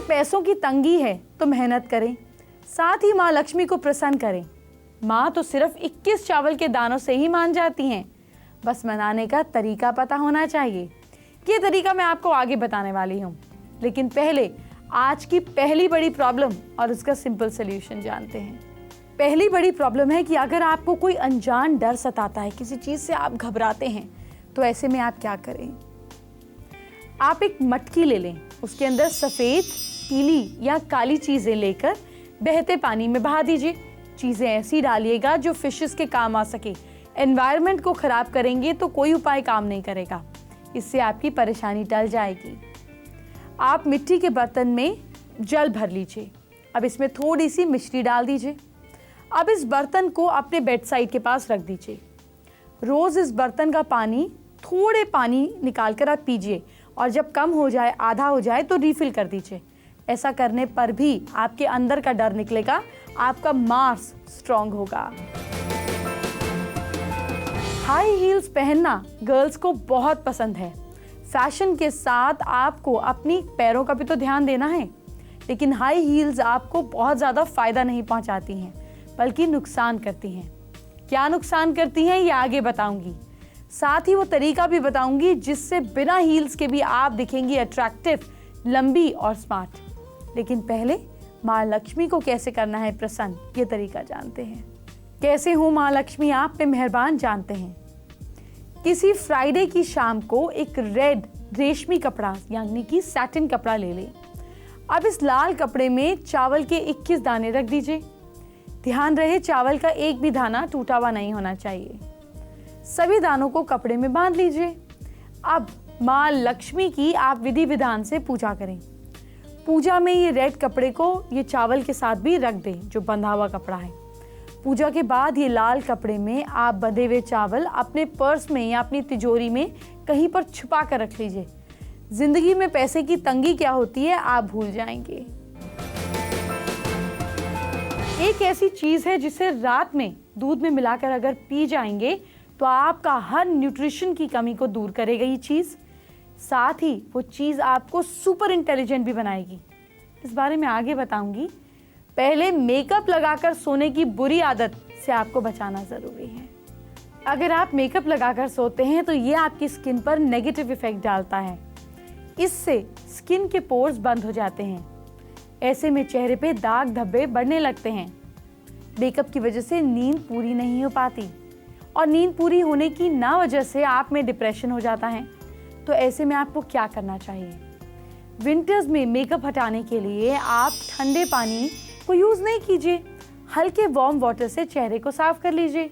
पैसों की तंगी है तो मेहनत करें, साथ ही माँ लक्ष्मी को प्रसन्न करें। माँ तो सिर्फ 21 चावल के दानों से ही मान जाती हैं, बस मनाने का तरीका पता होना चाहिए। ये तरीका मैं आपको आगे बताने वाली हूँ, लेकिन पहले आज की पहली बड़ी प्रॉब्लम और उसका सिंपल सॉल्यूशन जानते हैं। पहली बड़ी प्रॉब्लम है कि अगर आपको कोई अनजान डर सताता है, किसी चीज़ से आप घबराते हैं, तो ऐसे में आप क्या करें? आप एक मटकी ले लें, उसके अंदर सफ़ेद, पीली या काली चीज़ें लेकर बहते पानी में बहा दीजिए। चीज़ें ऐसी डालिएगा जो फिशेस के काम आ सके। एनवायरनमेंट को ख़राब करेंगे तो कोई उपाय काम नहीं करेगा, इससे आपकी परेशानी टल जाएगी। आप मिट्टी के बर्तन में जल भर लीजिए। अब इसमें थोड़ी सी मिश्री डाल दीजिए। अब इस बर्तन को अपने बेड साइड के पास रख दीजिए। रोज़ इस बर्तन का पानी थोड़े पानी निकाल कर आप पीजिए, और जब कम हो जाए, आधा हो जाए, तो रिफिल कर दीजिए। ऐसा करने पर भी आपके अंदर का डर निकलेगा, आपका मांस स्ट्रांग होगा। हाई हील्स पहनना गर्ल्स को बहुत पसंद है। फैशन के साथ आपको अपनी पैरों का भी तो ध्यान देना है, लेकिन हाई हील्स आपको बहुत ज़्यादा फायदा नहीं पहुंचाती हैं, बल्कि नुकसान करती हैं। क्या नुकसान करती हैं ये आगे बताऊंगी। साथ ही वो तरीका भी बताऊंगी जिससे बिना हील्स के भी आप दिखेंगी अट्रैक्टिव, लंबी और स्मार्ट। लेकिन पहले माँ लक्ष्मी को कैसे करना है प्रसन्न, ये तरीका जानते हैं। कैसे हो माँ लक्ष्मी आप पे मेहरबान, जानते हैं। किसी फ्राइडे की शाम को एक रेड रेशमी कपड़ा यानी कि सैटिन कपड़ा ले लें। अब इस लाल कपड़े में चावल के 21 दाने रख दीजिए। ध्यान रहे चावल का एक भी दाना टूटा हुआ नहीं होना चाहिए। सभी दानों को कपड़े में बांध लीजिए। अब माँ लक्ष्मी की आप विधि विधान से पूजा करें। पूजा में ये रेड कपड़े को ये चावल के साथ भी रख दें जो बंधा हुआ कपड़ा है। पूजा के बाद ये लाल कपड़े में आप बंधे हुए चावल अपने पर्स में या अपनी तिजोरी में कहीं पर छुपा कर रख लीजिए। जिंदगी में पैसे की तंगी क्या होती है आप भूल जाएंगे। एक ऐसी चीज है जिसे रात में दूध में मिलाकर अगर पी जाएंगे तो आपका हर न्यूट्रिशन की कमी को दूर करेगा ये चीज। साथ ही वो चीज आपको सुपर इंटेलिजेंट भी बनाएगी। इस बारे में आगे बताऊंगी। पहले मेकअप लगाकर सोने की बुरी आदत से आपको बचाना जरूरी है। अगर आप मेकअप लगाकर सोते हैं तो ये आपकी स्किन पर नेगेटिव इफेक्ट डालता है। इससे स्किन के पोर्स बंद हो जाते हैं। ऐसे में चेहरे पे दाग धब्बे बढ़ने लगते हैं। मेकअप की वजह से नींद पूरी नहीं हो पाती, और नींद पूरी होने की ना वजह से आप में डिप्रेशन हो जाता है। तो ऐसे में आपको क्या करना चाहिए? विंटर्स में मेकअप हटाने के लिए आप ठंडे पानी को यूज़ नहीं कीजिए, हल्के वार्म वाटर से चेहरे को साफ कर लीजिए।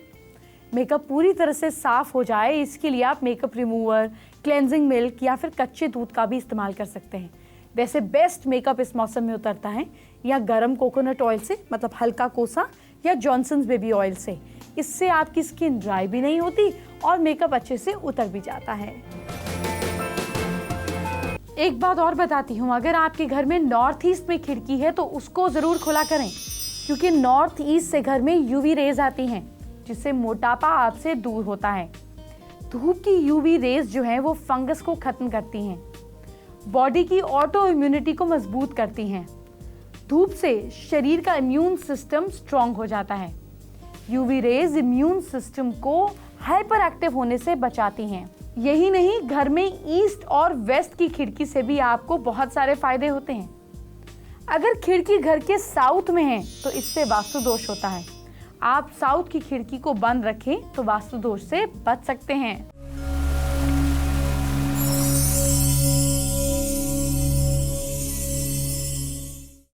मेकअप पूरी तरह से साफ हो जाए इसके लिए आप मेकअप रिमूवर, क्लेंजिंग मिल्क या फिर कच्चे दूध का भी इस्तेमाल कर सकते हैं। वैसे बेस्ट मेकअप इस मौसम में उतरता है या गर्म कोकोनट ऑयल से, मतलब हल्का कोसा, या जॉनसन्स बेबी ऑयल से। इससे आपकी स्किन ड्राई भी नहीं होती और मेकअप अच्छे से उतर भी जाता है। एक बात और बताती हूँ, अगर आपके घर में नॉर्थ ईस्ट में खिड़की है तो उसको जरूर खुला करें, क्योंकि नॉर्थ ईस्ट से घर में यूवी रेज आती हैं, जिससे मोटापा आपसे दूर होता है। धूप की यूवी रेज जो है वो फंगस को खत्म करती हैं, बॉडी की ऑटो इम्यूनिटी को मजबूत करती हैं। धूप से शरीर का इम्यून सिस्टम स्ट्रांग हो जाता है। यूवी रेज इम्यून सिस्टम को हाइपर एक्टिव होने से बचाती हैं। यही नहीं, घर में ईस्ट और वेस्ट की खिड़की से भी आपको बहुत सारे फायदे होते हैं। अगर खिड़की घर के साउथ में है तो इससे वास्तु दोष होता है। आप साउथ की खिड़की को बंद रखें तो वास्तु दोष से बच सकते हैं।